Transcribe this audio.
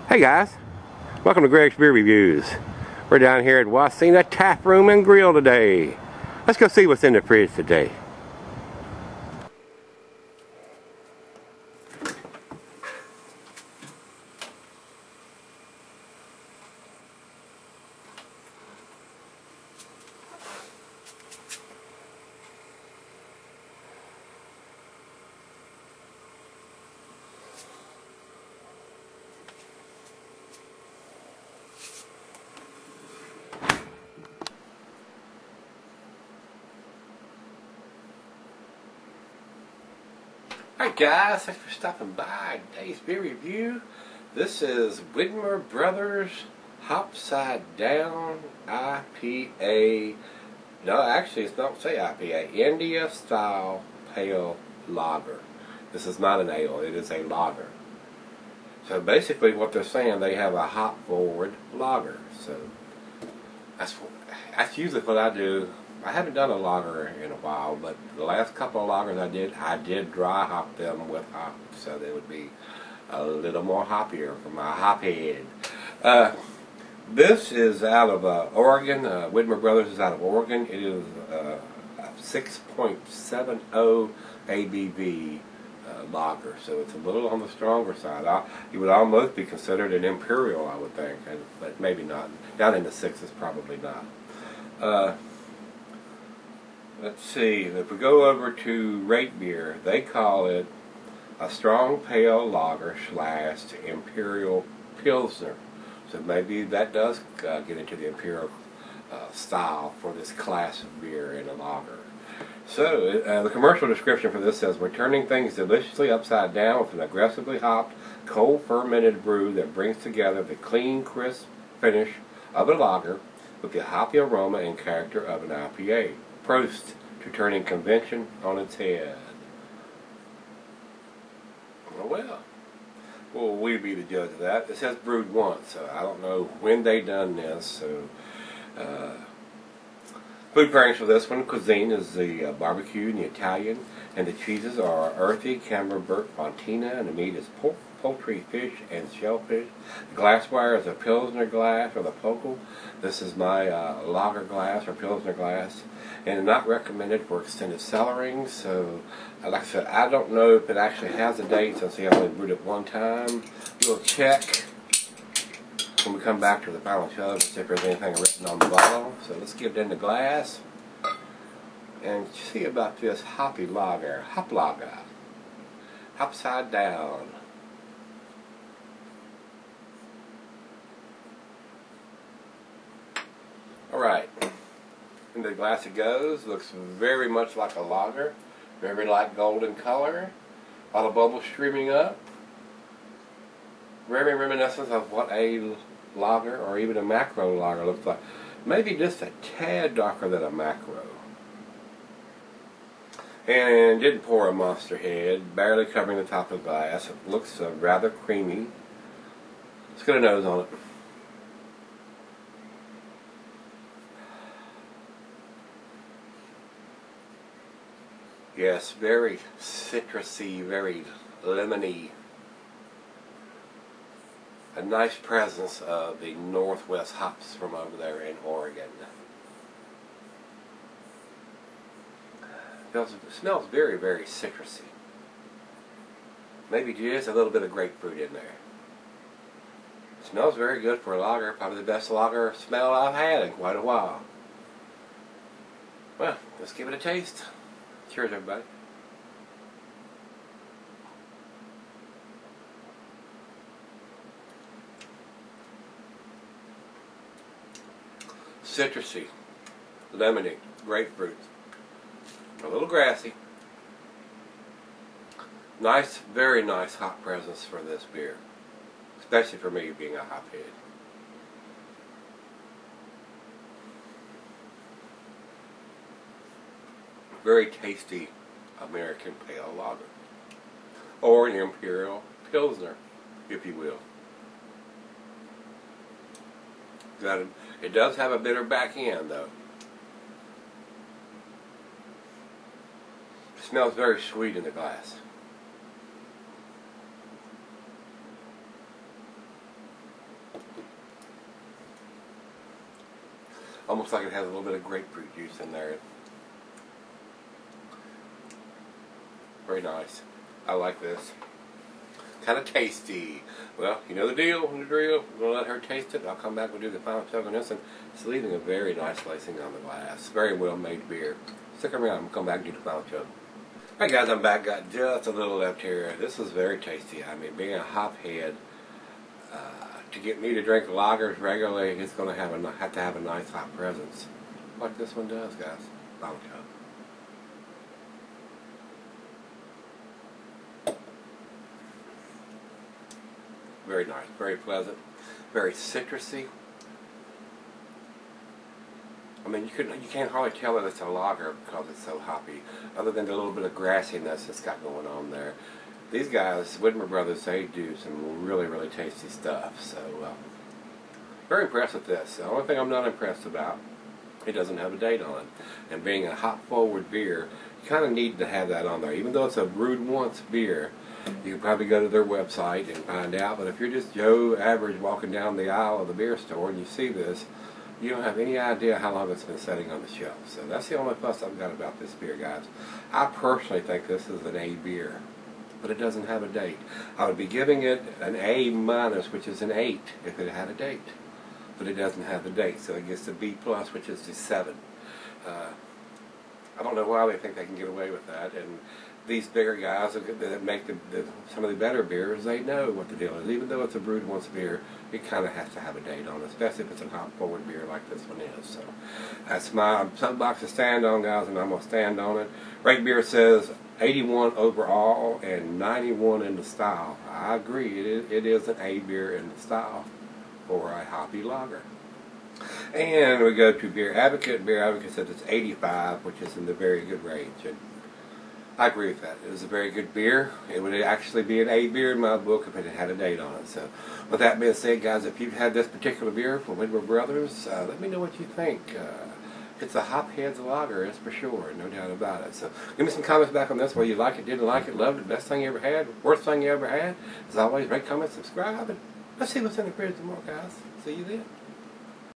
Hey guys, welcome to Gregsbeerreviews. We're down here at Wasena Tap Room and Grill today. Let's go see what's in the fridge today. Hi guys, thanks for stopping by today's beer review. This is Widmer Brothers Hopside Down IPA. No, actually it's not say IPA. India Style Pale Lager. This is not an ale, it is a lager. So basically what they're saying, they have a hop forward lager. So that's usually what I do. I haven't done a lager in a while, but the last couple of lagers I did dry hop them with hops, so they would be a little more hoppier for my hop head. This is out of Oregon. Widmer Brothers is out of Oregon. It is 6.70 ABV lager, so it's a little on the stronger side. It would almost be considered an imperial, I would think, but maybe not. Down in the sixes, probably not. Let's see, if we go over to Rate Beer, they call it a strong pale lager / imperial pilsner. So maybe that does get into the imperial style for this class of beer in a lager. So the commercial description for this says, we're turning things deliciously upside down with an aggressively hopped, cold fermented brew that brings together the clean, crisp finish of a lager with the hoppy aroma and character of an IPA. Prost to turning convention on its head. Well, will we be the judge of that? It says brewed once, so I don't know when they done this. So, food pairings for this one, cuisine is the barbecue and the Italian, and the cheeses are earthy, camembert, fontina, and the meat is pork, poultry, fish, and shellfish. The glassware is a Pilsner glass or the Pokal. This is my lager glass or Pilsner glass, and not recommended for extended cellaring. So, like I said, I don't know if it actually has a date since he only brewed it one time. We'll check when we come back to the final chug and see if there's anything written on the bottle. So let's get it in the glass and see about this hoppy lager, hop lager, Hopside Down. Alright, into the glass it goes. Looks very much like a lager. Very light golden color. A lot of bubbles streaming up. Very reminiscent of what a lager or even a macro lager looks like. Maybe just a tad darker than a macro. And didn't pour a monster head. Barely covering the top of the glass. It looks rather creamy. Let's get a nose on it. Yes, very citrusy, very lemony. A nice presence of the Northwest hops from over there in Oregon. It smells very, very citrusy. Maybe just a little bit of grapefruit in there. It smells very good for a lager. Probably the best lager smell I've had in quite a while. Well, let's give it a taste. Cheers, everybody. Citrusy, lemony, grapefruit, a little grassy. Nice, very nice hop presence for this beer, especially for me being a hophead. Very tasty American pale lager, or an imperial pilsner, if you will. It does have a bitter back end, though. It smells very sweet in the glass. Almost like it has a little bit of grapefruit juice in there. Very nice. I like this. Kind of tasty. Well, you know the deal, the drill. I'm going to let her taste it. I'll come back and do the final chug on this, and it's leaving a very nice lacing on the glass. Very well made beer. Stick around. I'm going to come back and do the final chug. Alright guys, I'm back. Got just a little left here. This was very tasty. I mean, being a hop head, to get me to drink lagers regularly, it's going to have to have a nice hop presence, like this one does, guys. Final chug. Very nice, very pleasant, very citrusy. I mean, you can't hardly tell that it's a lager because it's so hoppy, other than the little bit of grassiness it's got going on there. These guys, Widmer brothers, they do some really, really tasty stuff. So, very impressed with this. The only thing I'm not impressed about, it doesn't have a date on it. And being a hop-forward beer, you kind of need to have that on there. Even though it's a brewed once beer, you can probably go to their website and find out. But if you're just Joe Average walking down the aisle of the beer store and you see this, you don't have any idea how long it's been sitting on the shelf. So that's the only fuss I've got about this beer, guys. I personally think this is an A beer, but it doesn't have a date. I would be giving it an A minus, which is an 8, if it had a date. But it doesn't have the date, so it gets a B plus, which is the 7. I don't know why they think they can get away with that. And these bigger guys that make some of the better beers, they know what the deal is. Even though it's a brewed once beer, it kind of has to have a date on it, especially if it's a hop-forward beer like this one is. So that's my soapbox to stand on, guys, and I'm going to stand on it. Rate Beer says 81 overall and 91 in the style. I agree, it is an A beer in the style for a hoppy lager. And we go to Beer Advocate. Beer Advocate says it's 85, which is in the very good range. And I agree with that. It is a very good beer. It would actually be an A beer in my book if it had a date on it. So, with that being said, guys, if you've had this particular beer from Widmer Brothers, let me know what you think. It's a hophead's lager, that's for sure, no doubt about it. So, give me some comments back on this, whether you like it, didn't like it, loved it, best thing you ever had, worst thing you ever had. As always, rate, comment, subscribe, and let's see what's in the fridge tomorrow, guys. See you then.